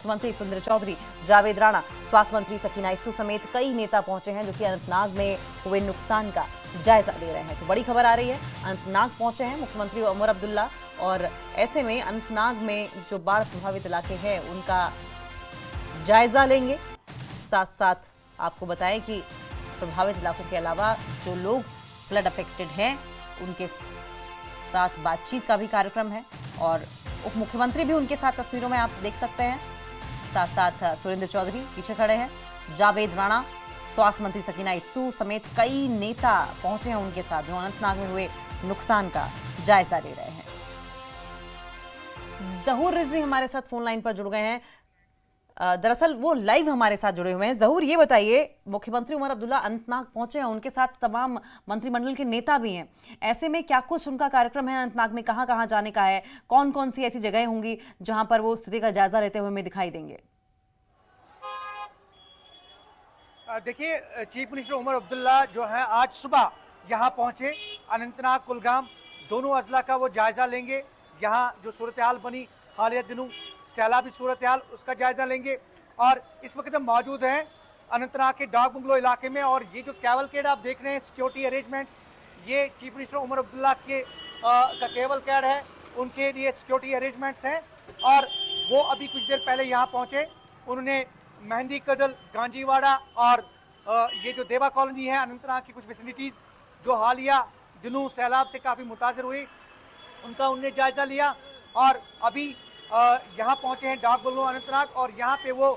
मुख्यमंत्री सुरेंद्र चौधरी, जावेद राणा, स्वास्थ्य मंत्री सकीना इत्तू समेत कई नेता पहुंचे हैं जो कि अनंतनाग में हुए नुकसान का जायजा ले रहे हैं। तो बड़ी खबर आ रही है, अनंतनाग पहुंचे हैं मुख्यमंत्री उमर अब्दुल्ला और ऐसे में अनंतनाग में जो बाढ़ प्रभावित इलाके हैं उनका जायजा लेंगे। साथ साथ आपको बताएं कि प्रभावित इलाकों के अलावा जो लोग फ्लड अफेक्टेड हैं उनके साथ बातचीत का भी कार्यक्रम है और उप मुख्यमंत्री भी उनके साथ तस्वीरों में आप देख सकते हैं। साथ साथ सुरेंद्र चौधरी पीछे खड़े हैं, जावेद राणा, स्वास्थ्य मंत्री सकीना इत्तू समेत कई नेता पहुंचे हैं उनके साथ जो अनंतनाग में हुए नुकसान का जायजा ले रहे हैं। जहूर रिजवी हमारे साथ फोन लाइन पर जुड़ गए हैं। दरअसल वो लाइव हमारे साथ जुड़े हुए हैं। जहूर, ये बताइए, मुख्यमंत्री उमर अब्दुल्ला अनंतनाग पहुंचे हैं, उनके साथ तमाम मंत्रिमंडल के नेता भी हैं। ऐसे में क्या कुछ उनका कार्यक्रम है अनंतनाग में, कहां कहां जाने का है, कौन कौन सी ऐसी जगहें होंगी जहां पर वो स्थिति का जायजा लेते हुए हमें दिखाई देंगे? देखिए, चीफ मिनिस्टर उमर अब्दुल्ला जो है आज सुबह यहाँ पहुंचे। अनंतनाग कुलगाम दोनों अजला का वो जायजा लेंगे। यहाँ जो सूरत हाल बनी हालिया दिनों सैलाबी सूरत हाल, उसका जायजा लेंगे। और इस वक्त हम मौजूद हैं अनंतनाग के डाक बंगलो इलाके में और ये जो कैवलकेड आप देख रहे हैं, सिक्योरिटी अरेंजमेंट्स, ये चीफ मिनिस्टर उमर अब्दुल्ला के का कैवलकेड है, उनके लिए सिक्योरिटी अरेंजमेंट्स हैं। और वो अभी कुछ देर पहले यहाँ पहुँचे। उन्होंने मेहंदी कदल, गांजीवाड़ा और ये जो देवा कॉलोनी है, अनंतनाग की कुछ फैसिलिटीज़ जो हालिया दिनों सैलाब से काफ़ी मुतासर हुई, उनका उन्होंने जायजा लिया। और अभी यहाँ पहुँचे हैं डाक बंगलो अनंतनाग और यहाँ पे वो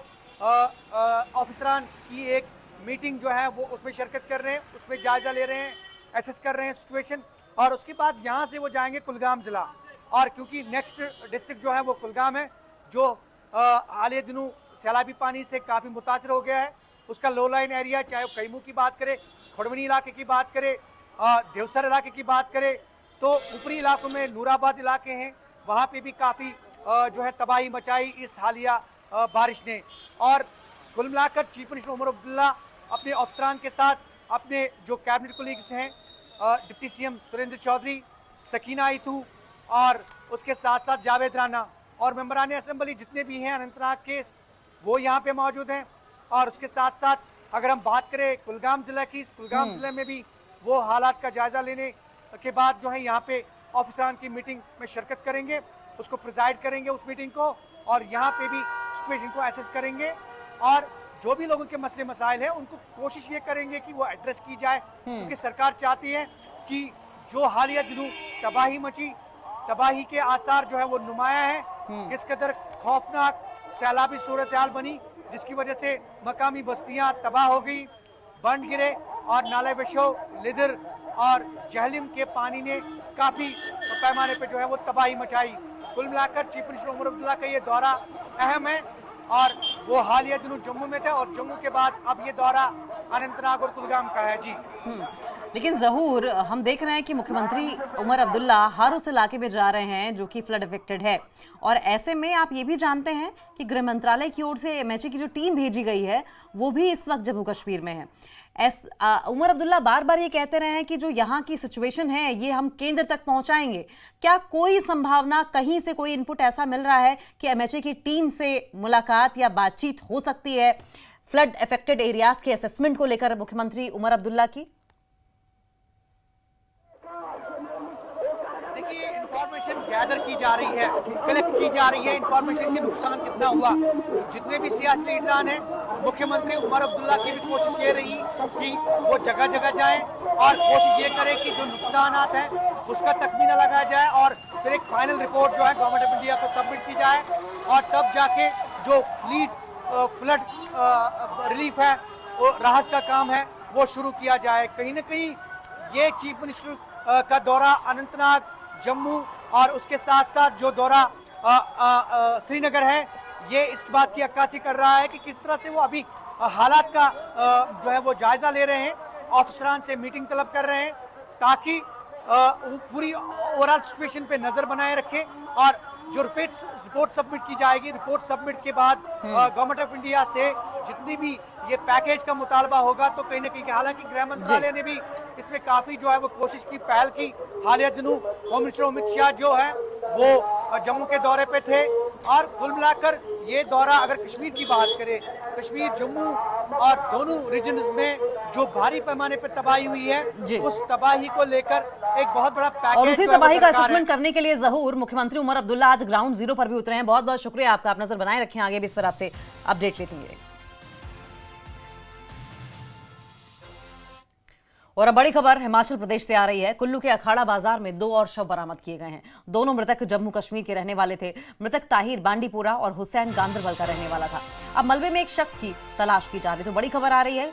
ऑफिसरान की एक मीटिंग जो है वो उसमें शिरकत कर रहे हैं, उसमें जायजा ले रहे हैं, एसेस कर रहे हैं सिचुएशन। और उसके बाद यहाँ से वो जाएंगे कुलगाम ज़िला। और क्योंकि नेक्स्ट डिस्ट्रिक्ट जो है वो कुलगाम है, जो हालिया दिनों सैलाबी पानी से काफ़ी मुतासर हो गया है। उसका लो लाइन एरिया, चाहे वो कैमू की बात करें, खुड़वनी इलाके की बात करें, देवसर इलाके की बात करें, तो ऊपरी इलाकों में नूराबाद इलाके हैं, वहाँ पे भी काफ़ी जो है तबाही मचाई इस हालिया बारिश ने। और कुल मिलाकर चीफ मिनिस्टर उमर अब्दुल्ला अपने अफसरान के साथ, अपने जो कैबिनेट कोलीग्स हैं, डिप्टी सीएम सुरेंद्र चौधरी, सकीना इत्तू और उसके साथ साथ जावेद राणा और मेंबरान असेंबली जितने भी हैं अनंतनाग के, वो यहाँ पे मौजूद हैं। और उसके साथ साथ अगर हम बात करें कुलगाम ज़िला की, कुलगाम ज़िले में भी वो हालात का जायजा लेने के बाद जो है यहाँ पे ऑफिसरान की मीटिंग में शिरकत करेंगे, उसको प्रिजाइड करेंगे उस मीटिंग को, और यहाँ पे भी सिचुएशन को एसेस करेंगे। और जो भी लोगों के मसले मसाइल हैं उनको कोशिश ये करेंगे कि वो एड्रेस की जाए, क्योंकि सरकार चाहती है कि जो हालिया दिनों तबाही मची, तबाही के आसार जो है वो नुमाया है, किस कदर खौफनाक सैलाबी सूरत हाल बनी, जिसकी वजह से मकामी बस्तियां तबाह हो गई, बंद गिरे और नाले विशो, लिदर और जहलिम के पानी ने काफ़ी पैमाने पे जो है वो तबाही मचाई। कुल मिलाकर चीफ मिनिस्टर उमर अब्दुल्ला का ये दौरा अहम है और वो हालिया दिनों जम्मू में थे और जम्मू के बाद अब ये दौरा अनंतनाग और कुलगाम का है। जी लेकिन जहूर, हम देख रहे हैं कि मुख्यमंत्री उमर अब्दुल्ला हर उस इलाके में जा रहे हैं जो कि फ्लड अफेक्टेड है, और ऐसे में आप ये भी जानते हैं कि गृह मंत्रालय की ओर से एमएचए की जो टीम भेजी गई है वो भी इस वक्त जम्मू कश्मीर में है। उमर अब्दुल्ला बार बार ये कहते रहे हैं कि जो यहाँ की सिचुएशन है ये हम केंद्र तक पहुंचाएंगे। क्या कोई संभावना, कहीं से कोई इनपुट ऐसा मिल रहा है कि एमएचए की टीम से मुलाकात या बातचीत हो सकती है फ्लड अफेक्टेड एरियाज के असेसमेंट को लेकर मुख्यमंत्री उमर अब्दुल्ला की? देखिए, इंफॉर्मेशन गैदर की जा रही है, कलेक्ट की जा रही है, इंफॉर्मेशन के नुकसान कितना हुआ। जितने भी सियासी लीडरान हैं, मुख्यमंत्री उमर अब्दुल्ला की भी कोशिश ये रही कि वो जगह जगह जाएं और कोशिश ये करें कि जो नुकसान हैं उसका तखमीना लगाया जाए और फिर एक फाइनल रिपोर्ट जो है गवर्नमेंट ऑफ इंडिया को सबमिट की जाए और तब जाके जो फ्लड रिलीफ है, वो राहत का काम है, वो शुरू किया जाए। कहीं ना कहीं ये चीफ मिनिस्टर का दौरा अनंतनाग, जम्मू और उसके साथ साथ जो दौरा श्रीनगर है, ये इस बात की अक्कासी कर रहा है कि किस तरह से वो अभी हालात का जो है वो जायजा ले रहे हैं, ऑफिसरान से मीटिंग तलब कर रहे हैं ताकि वो पूरी ओवरऑल सिचुएशन पे नजर बनाए रखें। और जो रिपोर्ट सबमिट की जाएगी, रिपोर्ट सबमिट के बाद गवर्नमेंट ऑफ इंडिया से जितनी भी ये पैकेज का मुतालबा होगा तो कहीं ना कहीं, हालांकि गृह मंत्रालय ने भी इसमें काफी जो है वो कोशिश की, पहल की। हालिया दिनों होम मिनिस्टर अमित शाह जो है वो जम्मू के दौरे पे थे और कुल मिलाकर ये दौरा अगर कश्मीर की बात करें, कश्मीर जम्मू और दोनों रीजन्स में जो भारी पैमाने पर तबाही हुई है, जी। उस तबाही को लेकर एक बहुत बड़ा और पैकेज उसी जो है वो तबाही का दरकार है। असेसमेंट करने के लिए ज़हूर मुख्यमंत्री उमर अब्दुल्ला आज ग्राउंड जीरो पर भी उतरे हैं। बहुत बहुत शुक्रिया आपका, आप नजर बनाए रखें, आगे भी इस पर आपसे अपडेट लेते हैं। और अब बड़ी खबर हिमाचल प्रदेश से आ रही है। कुल्लू के अखाड़ा बाजार में 2 और शव बरामद किए गए हैं। दोनों मृतक जम्मू कश्मीर के रहने वाले थे। मृतक ताहिर बांडीपुरा और हुसैन गांदरबल का रहने वाला था। अब मलबे में एक शख्स की तलाश की जा रही है। तो बड़ी खबर आ रही है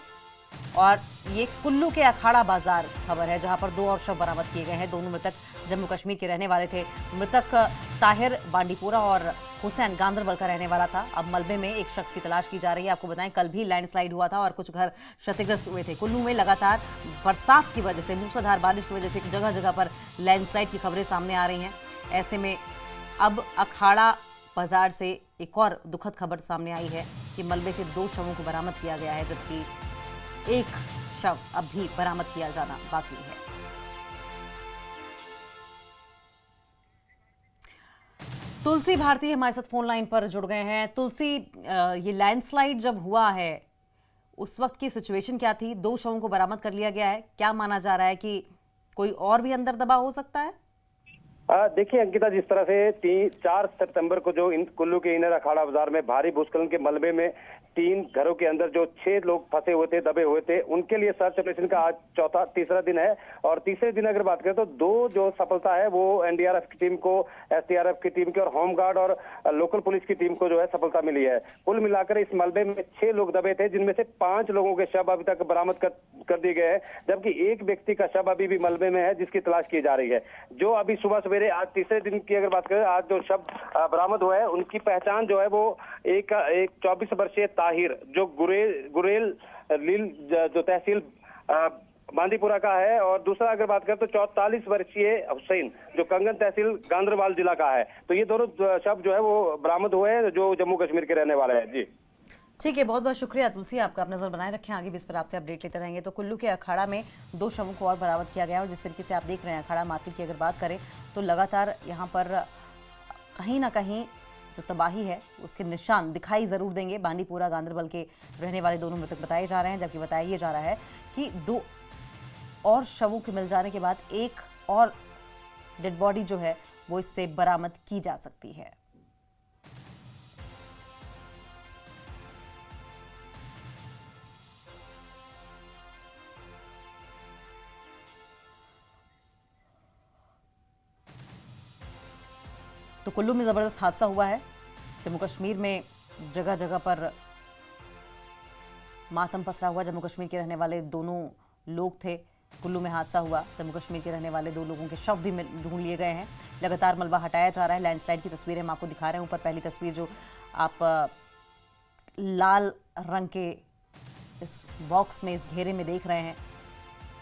और ये कुल्लू के अखाड़ा बाजार खबर है, जहां पर 2 और शव बरामद किए गए हैं। दोनों मृतक जम्मू कश्मीर के रहने वाले थे। मृतक ताहिर बांडीपुरा और हुसैन गांदरबल का रहने वाला था। अब मलबे में एक शख्स की तलाश की जा रही है। आपको बताएं, कल भी लैंडस्लाइड हुआ था और कुछ घर क्षतिग्रस्त हुए थे। कुल्लू में लगातार बरसात की वजह से, मूसलाधार बारिश की वजह से जगह जगह पर लैंडस्लाइड की खबरें सामने आ रही हैं। ऐसे में अब अखाड़ा बाजार से एक और दुखद खबर सामने आई है कि मलबे से 2 शवों को बरामद किया गया है, जबकि एक शव अभी बरामद किया जाना बाकी है। तुलसी भारती हमारे साथ फोन लाइन पर जुड़ गए हैं। तुलसी, ये लैंडस्लाइड जब हुआ है उस वक्त की सिचुएशन क्या थी? 2 शवों को बरामद कर लिया गया है, क्या माना जा रहा है कि कोई और भी अंदर दबा हो सकता है? देखिए अंकिता, जिस तरह से 4 सितंबर को जो कुल्लू के इनर अखाड़ा बाजार में भारी भूस्खलन के मलबे में 3 घरों के अंदर जो 6 लोग फंसे हुए थे, दबे हुए थे, उनके लिए सर्च ऑपरेशन का आज तीसरा दिन है। और तीसरे दिन अगर बात करें तो 2 जो सफलता है वो एनडीआरएफ की टीम को, एसडीआरएफ की टीम की और होमगार्ड और लोकल पुलिस की टीम को जो है सफलता मिली है। कुल मिलाकर इस मलबे में 6 लोग दबे थे, जिनमें से 5 लोगों के शव अभी तक बरामद कर दिए गए हैं, जबकि एक व्यक्ति का शव अभी भी मलबे में है, जिसकी तलाश की जा रही है। जो अभी सुबह सवेरे आज तीसरे दिन की अगर बात करें, आज जो शव बरामद हुआ है उनकी पहचान जो है वो एक 24 वर्षीय ताहिर, जो गुरेल लील जो तहसील बांदीपुरा का है, और दूसरा अगर बात करें तो 44 वर्षीय हुसैन, जो कंगन तहसील गांदरबल जिला का है। तो ये दोनों शव जो है वो बरामद हुए हैं, जो जम्मू कश्मीर के रहने वाले हैं। जी ठीक है, बहुत बहुत शुक्रिया तुलसी आपका, आप नजर बनाए रखें, आगे भी इस पर आपसे अपडेट लेते रहेंगे। तो कुल्लू के अखाड़ा में 2 शवों को और बरामद किया गया और जिस तरीके से आप देख रहे हैं अखाड़ा मार्केट की अगर बात करें तो लगातार यहाँ पर कहीं ना कहीं जो तबाही है उसके निशान दिखाई जरूर देंगे। बांडीपुरा गांदरबल के रहने वाले दोनों मृतक बताए जा रहे हैं, जबकि बताया ये जा रहा है कि 2 और शवों के मिल जाने के बाद एक और डेड बॉडी जो है वो इससे बरामद की जा सकती है। तो कुल्लू में जबरदस्त हादसा हुआ है। जम्मू कश्मीर में जगह जगह पर मातम पसरा हुआ। जम्मू कश्मीर के रहने वाले दोनों लोग थे। कुल्लू में हादसा हुआ, जम्मू कश्मीर के रहने वाले 2 लोगों के शव भी ढूंढ लिए गए हैं। लगातार मलबा हटाया जा रहा है। लैंडस्लाइड की तस्वीरें हम आपको दिखा रहे हैं। ऊपर पहली तस्वीर जो आप लाल रंग के इस बॉक्स में, इस घेरे में देख रहे हैं,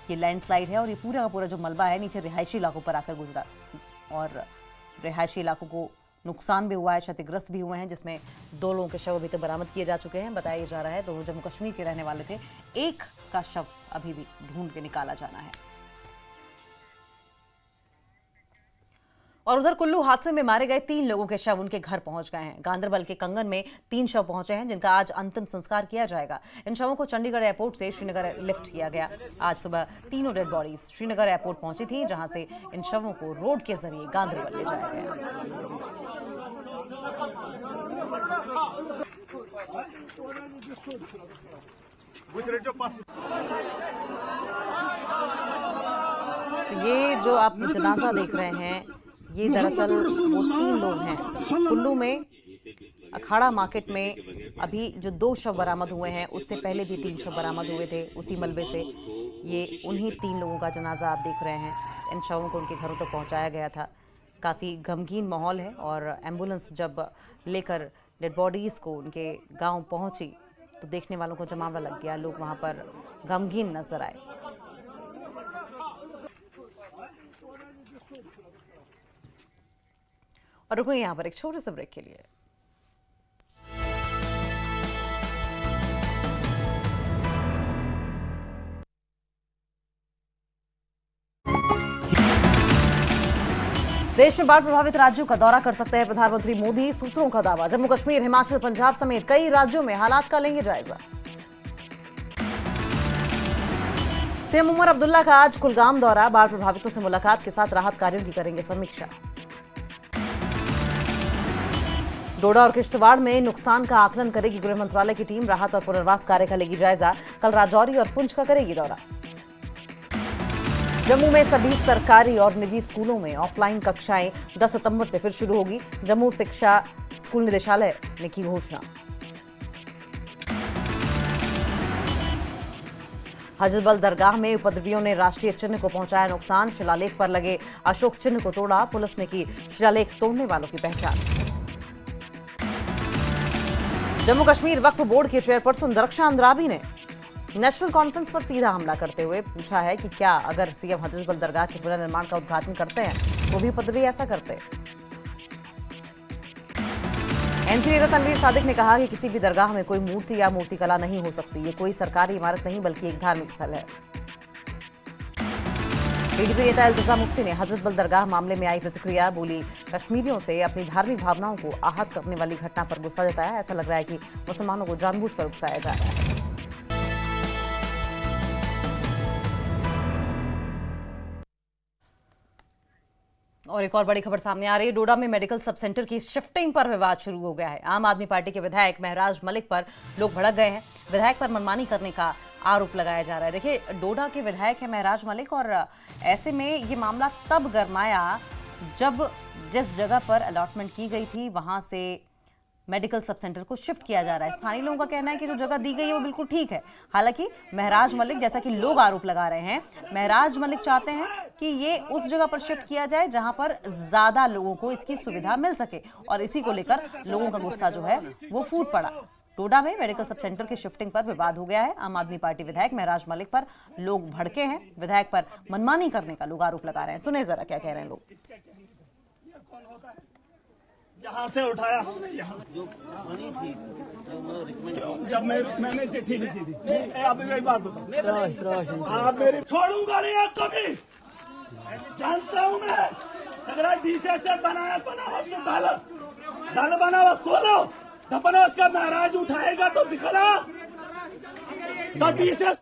ये लैंडस्लाइड है और ये पूरा का पूरा जो मलबा है नीचे रिहायशी इलाकों पर आकर गुजरा और रिहायशी इलाकों को नुकसान भी हुआ है, क्षतिग्रस्त भी हुए हैं, जिसमें 2 लोगों के शव अभी तक बरामद किए जा चुके हैं। बताया जा रहा है दोनों जम्मू कश्मीर के रहने वाले थे। एक का शव अभी भी ढूंढ के निकाला जाना है। और उधर कुल्लू हादसे में मारे गए 3 लोगों के शव उनके घर पहुंच गए हैं। गांदरबल के कंगन में 3 शव पहुंचे हैं, जिनका आज अंतिम संस्कार किया जाएगा। इन शवों को चंडीगढ़ एयरपोर्ट से श्रीनगर लिफ्ट किया गया। आज सुबह तीनों डेड बॉडीज श्रीनगर एयरपोर्ट पहुंची थी, जहां से इन शवों को रोड के जरिए गांदरबल ले जाया गया। तो ये जो आप जनाजा देख रहे हैं, ये दरअसल वो 3 लोग हैं। कुल्लू में अखाड़ा मार्केट में अभी जो 2 शव बरामद हुए हैं, उससे पहले भी 3 शव बरामद हुए थे उसी मलबे से। ये उन्हीं 3 लोगों का जनाजा आप देख रहे हैं। इन शवों को उनके घरों तक पहुंचाया गया था। काफ़ी गमगीन माहौल है और एम्बुलेंस जब लेकर डेड बॉडीज़ को उनके गांव पहुंची तो देखने वालों को जमावड़ा लग गया। लोग वहां पर गमगीन नजर आए। और रुको यहाँ पर एक छोटे से ब्रेक के लिए। देश में बाढ़ प्रभावित राज्यों का दौरा कर सकते हैं प्रधानमंत्री मोदी, सूत्रों का दावा। जम्मू कश्मीर, हिमाचल, पंजाब समेत कई राज्यों में हालात का लेंगे जायजा। सीएम उमर अब्दुल्ला का आज कुलगाम दौरा, बाढ़ प्रभावितों से मुलाकात के साथ राहत कार्यों की करेंगे समीक्षा। डोडा और किश्तवाड़ में नुकसान का आकलन करेगी गृह मंत्रालय की टीम, राहत और पुनर्वास कार्य का लेगी जायजा। कल राजौरी और पुंछ का करेगी दौरा। जम्मू में सभी सरकारी और निजी स्कूलों में ऑफलाइन कक्षाएं 10 सितंबर से फिर शुरू होगी। जम्मू शिक्षा स्कूल निदेशालय ने की घोषणा। हजरतबल दरगाह में उपद्रवियों ने राष्ट्रीय चिन्ह को पहुंचाया नुकसान, शिलालेख पर लगे अशोक चिन्ह को तोड़ा, पुलिस ने की शिलालेख तोड़ने वालों की पहचान। जम्मू कश्मीर वक्फ बोर्ड के चेयरपर्सन दरख्शां अंद्राबी ने नेशनल कॉन्फ्रेंस पर सीधा हमला करते हुए पूछा है कि क्या अगर सीएम हजरतबल दरगाह के पुनर्निर्माण का उद्घाटन करते हैं तो भी उपद्रवी ऐसा करते। एनसी नेता तनवीर सादिक ने कहा कि किसी भी दरगाह में कोई मूर्ति या मूर्तिकला नहीं हो सकती, ये कोई सरकारी इमारत नहीं बल्कि एक धार्मिक स्थल है। पीडीपी नेता इल्तिजा मुफ्ती ने हजरतबल दरगाह मामले में आई प्रतिक्रिया, बोली कश्मीरियों से अपनी धार्मिक भावनाओं को आहत करने वाली घटना पर गुस्सा जताया। ऐसा लग रहा है कि मुसलमानों को जानबूझकर उकसाया जा रहा है। और एक और बड़ी खबर सामने आ रही है। डोडा में मेडिकल सब सेंटर की शिफ्टिंग पर विवाद शुरू हो गया है। आम आदमी पार्टी के विधायक महराज मलिक पर लोग भड़क गए हैं। विधायक पर मनमानी करने का आरोप लगाया जा रहा है। देखिए, डोडा के विधायक है महराज मलिक और ऐसे में ये मामला तब गरमाया जब जिस जगह पर अलॉटमेंट की गई थी वहां से मेडिकल सब सेंटर को शिफ्ट किया जा रहा है। स्थानीय लोगों का कहना है कि जो जगह दी गई है वो बिल्कुल ठीक है। हालांकि महराज मलिक, जैसा कि लोग आरोप लगा रहे हैं, महराज मलिक चाहते हैं कि ये उस जगह पर शिफ्ट किया जाए जहां पर ज्यादा लोगों को इसकी सुविधा मिल सके और इसी को लेकर लोगों का गुस्सा जो है वो फूट पड़ा। डोडा में मेडिकल सब सेंटर की शिफ्टिंग पर विवाद हो गया है। आम आदमी पार्टी विधायक महराज मलिक पर लोग भड़के हैं। विधायक पर मनमानी करने का लोग आरोप लगा रहे हैं। सुने जरा क्या कह रहे हैं लोग। यहाँ से उठाया हमने, यहाँ जो बनी थी जब मैंने चिट्ठी लिखी थी। अब एक बात बताओ, आप मेरी छोड़ूंगा नहीं आपको भी, जानता हूँ मैं। अगर डीसीएस बनाया बनाओ तो दल बनाओ खोलो दपना, उसका नाराज उठाएगा तो दिखला तो डीसीएस।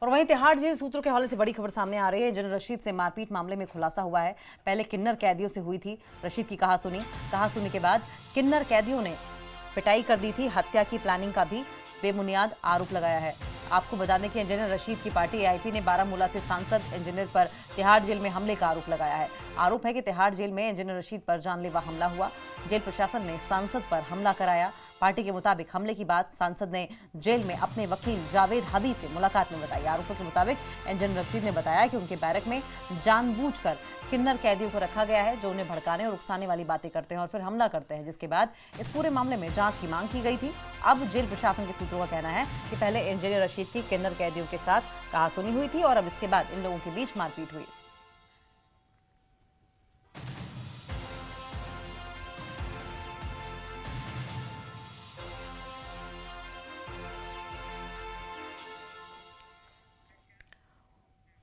और वहीं तिहाड़ जेल सूत्रों के हवाले से बड़ी खबर सामने आ रही है। जनरल रशीद से मारपीट मामले में खुलासा हुआ है। पहले किन्नर कैदियों से हुई थी रशीद की कहासुनी के बाद किन्नर कैदियों ने पिटाई कर दी थी। हत्या की प्लानिंग का भी बेबुनियाद आरोप लगाया है। आपको बता दें कि इंजीनियर रशीद की पार्टी एआईपी ने बारामूला से सांसद इंजीनियर पर तिहाड़ जेल में हमले का आरोप लगाया है। आरोप है कि तिहाड़ जेल में इंजीनियर रशीद पर जानलेवा हमला हुआ। जेल प्रशासन ने सांसद पर हमला कराया। पार्टी के मुताबिक हमले की बात सांसद ने जेल में अपने वकील जावेद हबी से मुलाकात में बताई। आरोपों के मुताबिक इंजीनियर रशीद ने बताया कि उनके बैरक में जानबूझकर किन्नर कैदियों को रखा गया है जो उन्हें भड़काने और उकसाने वाली बातें करते हैं और फिर हमला करते हैं, जिसके बाद इस पूरे मामले में जांच की मांग की गई थी। अब जेल प्रशासन के सूत्रों का कहना है कि पहले इंजीनियर रशीद की किन्नर कैदियों के साथ कहासुनी हुई थी और अब इसके बाद इन लोगों के बीच मारपीट हुई।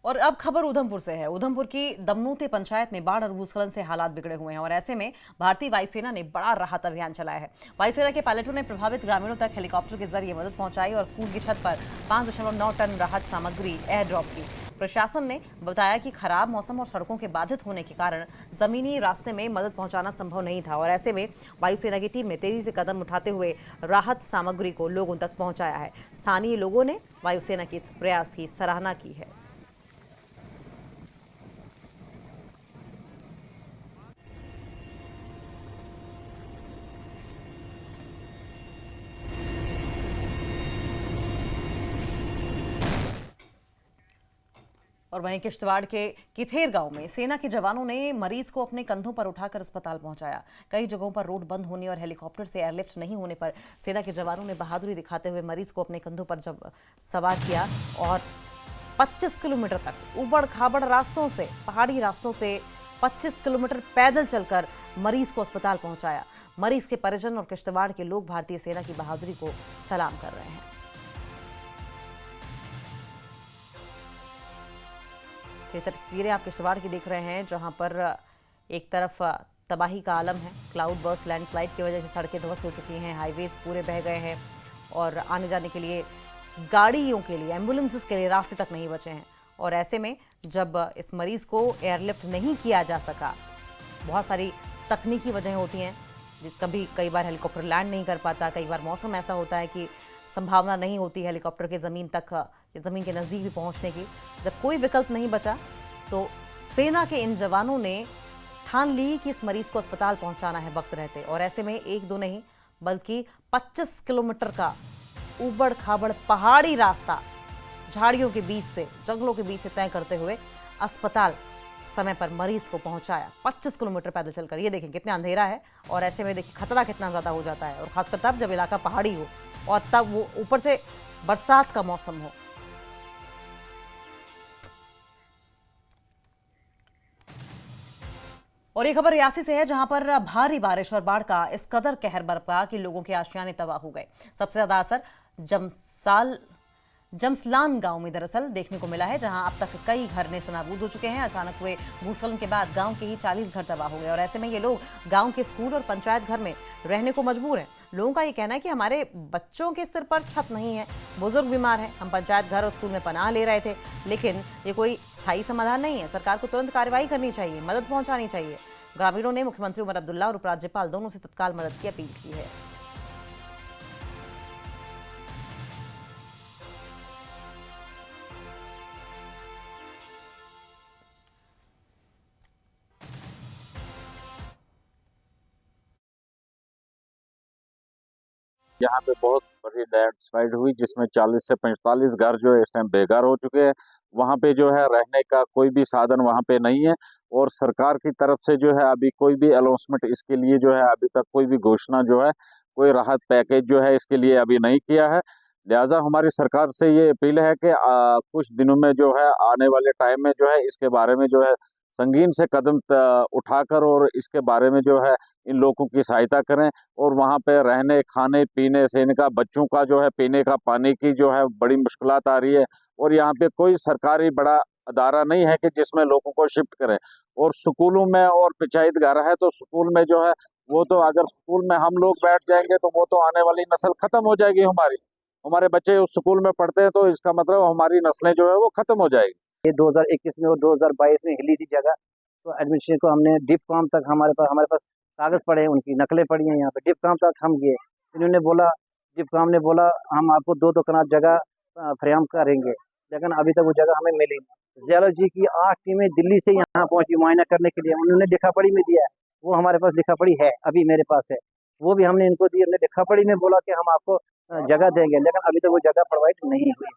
और अब खबर उधमपुर से है। उधमपुर की दमनोते पंचायत में बाढ़ और भूस्खलन से हालात बिगड़े हुए हैं और ऐसे में भारतीय वायुसेना ने बड़ा राहत अभियान चलाया है। वायुसेना के पायलटों ने प्रभावित ग्रामीणों तक हेलीकॉप्टर के जरिए मदद पहुंचाई और स्कूल की छत पर 5.9 टन राहत सामग्री एयर ड्रॉप की। प्रशासन ने बताया कि खराब मौसम और सड़कों के बाधित होने के कारण जमीनी रास्ते में मदद पहुंचाना संभव नहीं था और ऐसे में वायुसेना की टीम ने तेजी से कदम उठाते हुए राहत सामग्री को लोगों तक पहुंचाया है। स्थानीय लोगों ने वायुसेना के इस प्रयास की सराहना की है। और वहीं किश्तवाड़ के किथेर गांव में सेना के जवानों ने मरीज को अपने कंधों पर उठाकर अस्पताल पहुंचाया। कई जगहों पर रोड बंद होने और हेलीकॉप्टर से एयरलिफ्ट नहीं होने पर सेना के जवानों ने बहादुरी दिखाते हुए मरीज को अपने कंधों पर जब सवार किया और 25 किलोमीटर तक ऊबड़ खाबड़ रास्तों से, पहाड़ी रास्तों से 25 किलोमीटर पैदल चलकर मरीज को अस्पताल पहुंचाया। मरीज के परिजन और किश्तवाड़ के लोग भारतीय सेना की बहादुरी को सलाम कर रहे हैं। ये तस्वीरें आप किश्तवाड़ की देख रहे हैं, जहां पर एक तरफ तबाही का आलम है। क्लाउड बर्स्ट, लैंडस्लाइड की वजह से सड़कें ध्वस्त हो चुकी हैं, हाईवेज पूरे बह गए हैं और आने जाने के लिए, गाड़ियों के लिए, एम्बुलेंसेस के लिए रास्ते तक नहीं बचे हैं। और ऐसे में जब इस मरीज को एयरलिफ्ट नहीं किया जा सका, बहुत सारी तकनीकी वजहें होती हैं, कई बार हेलीकॉप्टर लैंड नहीं कर पाता, कई बार मौसम ऐसा होता है कि संभावना नहीं होती हेलीकॉप्टर के ज़मीन तक या ज़मीन के नज़दीक भी पहुंचने की। जब कोई विकल्प नहीं बचा तो सेना के इन जवानों ने ठान ली कि इस मरीज को अस्पताल पहुंचाना है वक्त रहते। और ऐसे में एक दो नहीं बल्कि 25 किलोमीटर का ऊबड़ खाबड़ पहाड़ी रास्ता झाड़ियों के बीच से, जंगलों के बीच से तय करते हुए अस्पताल समय पर मरीज को पहुंचाया। 25 किलोमीटर पैदल चलकर। ये देखें कितना अंधेरा है और ऐसे में देखिए खतरा कितना ज़्यादा हो जाता है, और खासकर तब जब इलाका पहाड़ी हो और तब वो ऊपर से बरसात का मौसम हो। और ये खबर रियासी से है, जहां पर भारी बारिश और बाढ़ का इस कदर कहर बरपा कि लोगों के आशियाने तबाह हो गए। सबसे ज्यादा असर जमसलान गांव में दरअसल देखने को मिला है, जहां अब तक कई घर नेस्तनाबूद हो चुके हैं। अचानक हुए भूस्खलन के बाद गांव के ही 40 घर तबाह हो गए और ऐसे में ये लोग गांव के स्कूल और पंचायत घर में रहने को मजबूर हैं। लोगों का ये कहना है कि हमारे बच्चों के सिर पर छत नहीं है, बुजुर्ग बीमार हैं, हम पंचायत घर और स्कूल में पनाह ले रहे थे, लेकिन ये कोई स्थायी समाधान नहीं है। सरकार को तुरंत कार्रवाई करनी चाहिए, मदद पहुंचानी चाहिए। ग्रामीणों ने मुख्यमंत्री उमर अब्दुल्ला और उपराज्यपाल दोनों से तत्काल मदद की अपील की है। यहाँ पे बहुत बड़ी लैंडस्लाइड हुई जिसमें 40 से 45 घर जो है इस टाइम बेघर हो चुके हैं। वहाँ पे जो है रहने का कोई भी साधन वहाँ पे नहीं है और सरकार की तरफ से जो है अभी कोई भी अनाउंसमेंट इसके लिए जो है अभी तक कोई भी घोषणा जो है, कोई राहत पैकेज जो है इसके लिए अभी नहीं किया है। लिहाजा हमारी सरकार से ये अपील है कि कुछ दिनों में जो है आने वाले टाइम में जो है इसके बारे में जो है संगीन से कदम उठाकर और इसके बारे में जो है इन लोगों की सहायता करें और वहाँ पे रहने, खाने पीने से, इनका बच्चों का जो है पीने का पानी की जो है बड़ी मुश्किलात आ रही है। और यहाँ पे कोई सरकारी बड़ा अदारा नहीं है कि जिसमें लोगों को शिफ्ट करें। और स्कूलों में और पंचायत घर है तो स्कूल में जो है वो तो अगर स्कूल में हम लोग बैठ जाएंगे तो वो तो आने वाली नस्ल खत्म हो जाएगी। हमारे बच्चे उस स्कूल में पढ़ते हैं तो इसका मतलब हमारी नस्लें जो है वो खत्म हो जाएगी। ये 2021 में और 2022 में हिली थी जगह, तो एडमिनिस्ट्रेशन को हमने डिप काम तक हमारे पास कागज़ पड़े हैं, उनकी नकलें पड़ी हैं। यहाँ पे डिप काम तक हम गए, इन्होंने बोला, डिप काम ने बोला हम आपको 2 कनाल जगह फ्राहम करेंगे, लेकिन अभी तक वो जगह हमें मिली नहीं। जियोलॉजी की 8 टीमें दिल्ली से यहाँ पहुँची मुआयना करने के लिए, उन्होंने लिखापड़ी में दिया है, वो हमारे पास लिखापड़ी है, अभी मेरे पास है, वो भी हमने इनको दी। हमने लिखापड़ी में बोला कि हम आपको जगह देंगे, लेकिन अभी तक वो जगह प्रोवाइड नहीं हुई।